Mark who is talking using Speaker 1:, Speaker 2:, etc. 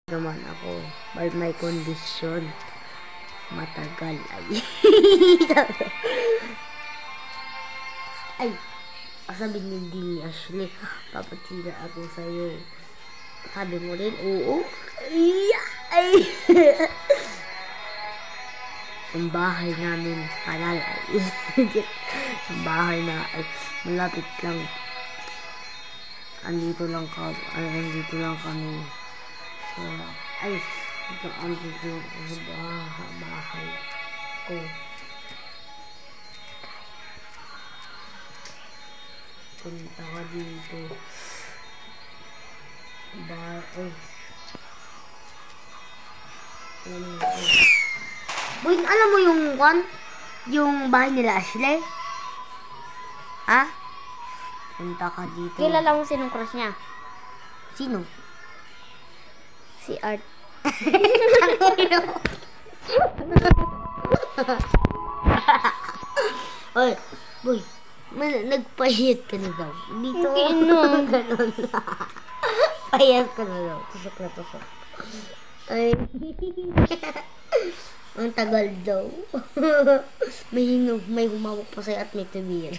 Speaker 1: naman ako. But may kondisyon. Matagal ay. Ay. Sabi ni Ashley, papatira ako sa'yo. Sabi mo rin, oo. Ay. Ang bahay namin, kanal ay. Ang bahay na ay malapit lang. Andito lang kami. So, andito sa bahay ko. Punta ka dito. Boy, alam mo yung bahay nila Ashley? Ha? Punta ka dito.
Speaker 2: Kilala mo sinong crush niya?
Speaker 1: Sino?
Speaker 2: Si Art.
Speaker 1: Oy, boy. Nagpahiyat ka na daw. Dito. Ganon na. Pahiyat ka na daw. Tusok na tusok. Ay. Ang tagal daw. May humawak pa sa'yo at may tumira.